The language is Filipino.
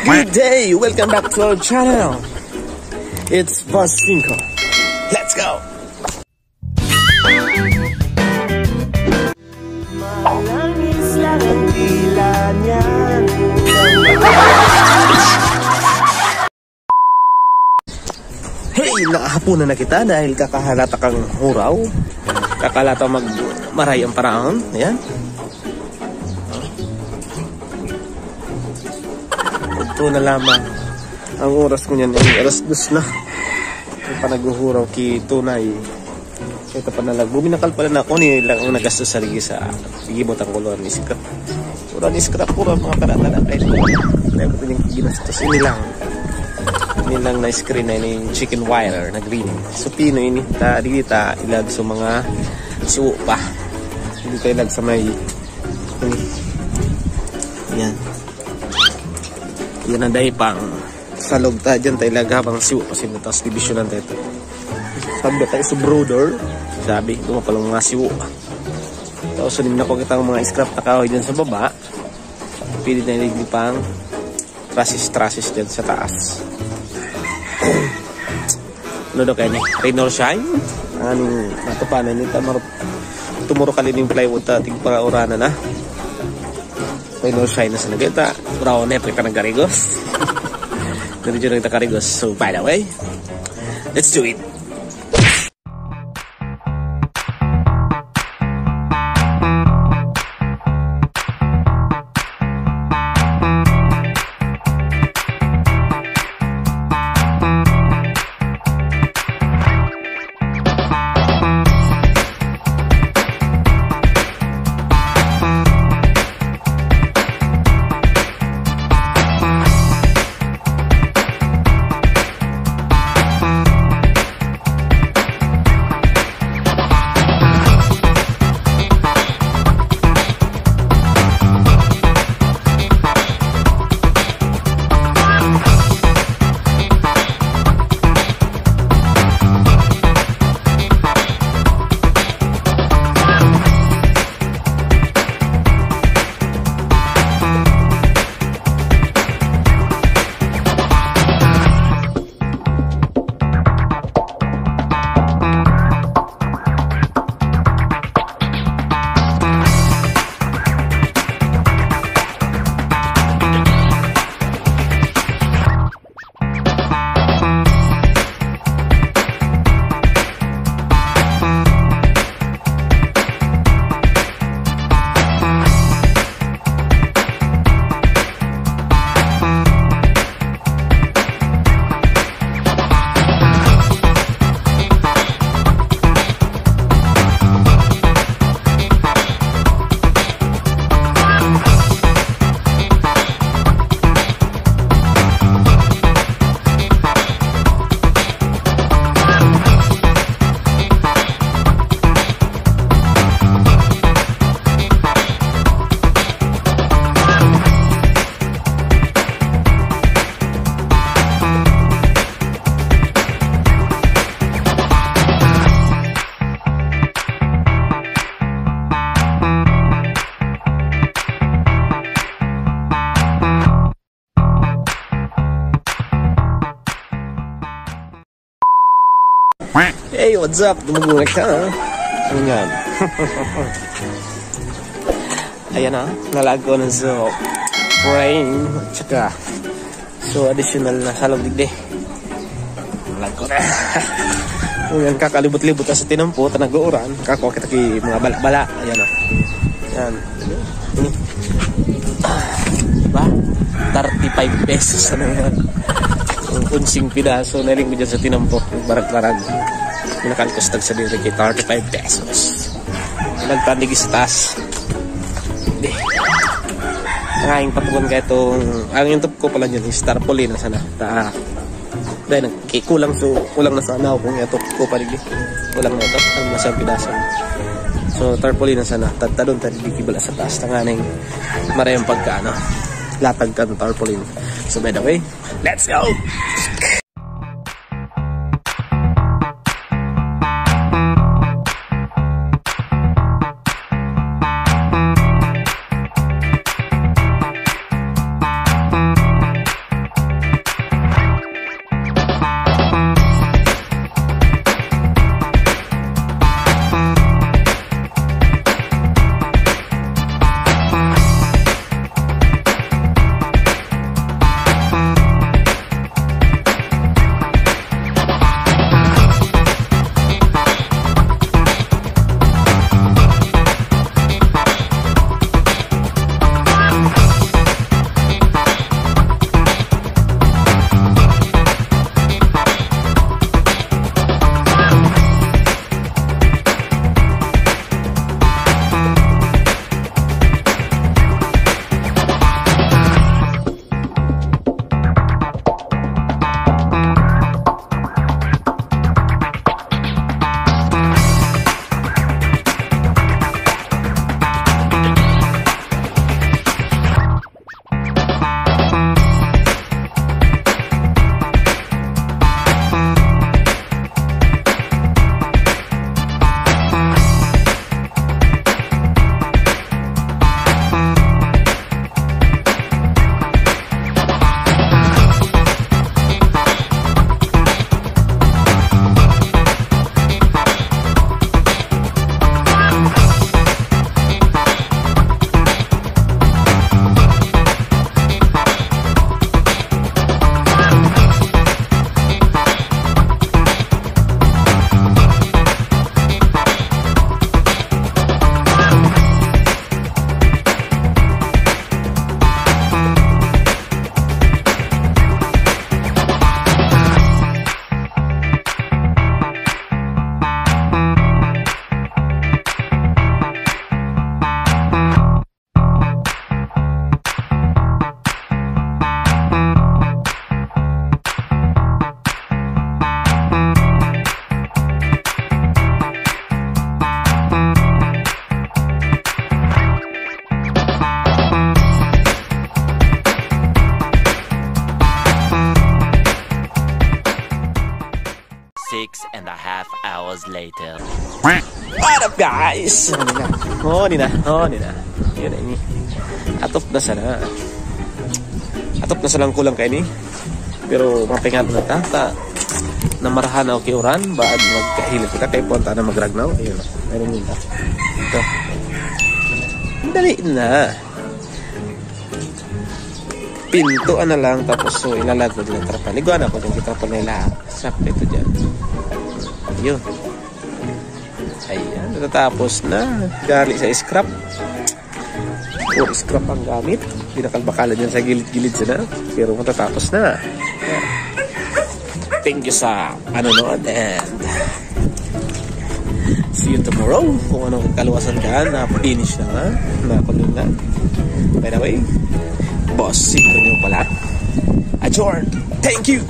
Good day! Welcome back to our channel. It's Boss Cinco. Let's go! Malangis lang ang dila niyan. Hey! Nakahapunan na kita dahil kakahalata kang huraw. Kakalata magmaray ang paraon. Ayan. Ito na lamang. Ang oras ko niyan ay alas 2 na. Yung panaghuhuraw ki tunay. Ito pa nalag. Buminakal pala na ako ni lang ang nagastos sa ligi sa igibot ang kulor ni scrap. Pura ni scrap pura mga karata kahit kaya ko yung ginastos nilang na screen na yung chicken wire na green. So pino ini ta dita ilag sa mga suo pa. Hindi tayo ilag sa may yan. Yan ang dahi pang salog ta dyan tayo ilag habang suo kasi natas division lang tayo. Sabi tayo sa brother. Sabi ito mapalang mga suo. Tapos sunim na ko kita ang mga scrap na kahoy dyan sa baba. Pili na ilig pang trasis dyan sa taas. Ano daw kaya niya? Rain or shine? Ang aming matupanan nito. Tumuro kalin yung plywood ating para orana na. Rain or shine na sa nagita. Uraw na ito ka ng karigos. Ganito na kita karigos. So by the way, let's do it. Hey, what's up? Dumugulak ka, ha? Ayan. Ayan, ha? Nalago na sa frame. Tsaka, so additional na salog digde. Nalago na. Ayan, kakalibot-libot sa tinampo, tanag-uuran. Kakuha kita ki mga bala-bala. Ayan, ha? Ayan. Diba? 35 pesos na yan. Unsing pidaso na rin ko dyan sa tinampo. Barag-barag. Minakalkostag sa dito kay 35 pesos. Nagtandig sa taas. Ang aking patukon ka itong ang YouTube ko pala dyan is tarpaulin na sana. Dahil kulang na sana kung ito ko paligid. Kulang na ito. Ang masang pidaso. So tarpaulin na sana. Tadtadon tadig bala sa taas. Tanganing marayang pagkaano. Latag ka ng tarpaulin. So by the way, let's go! 6.5 hours later. What up guys? Oh, ni na. Yun ini. Atop na sana. Atop na salang kulang kay ni. Pero mapingat na ta. Namarahan ako kay Uran, baad magkahilit kita kay punta na magragnaw. Ayun. Meron yun. Ito. Dali na. Pintuan na lang tapos so ilalagod lang trapal. Iguan ako yung trapal na ilahat. Sakto ito dyan. Ayun. Ayan, natatapos na. Gali sa scrap. Puro scrap ang gamit. Binakalbakalan yan sa gilid-gilid sana. Pero matatapos na. Thank you sa panonood and see you tomorrow. Kung anong kaluwasan ka, na-finish na nga. Nakulong na. By the way, boss, sino nyo pala? Adjourn. Thank you!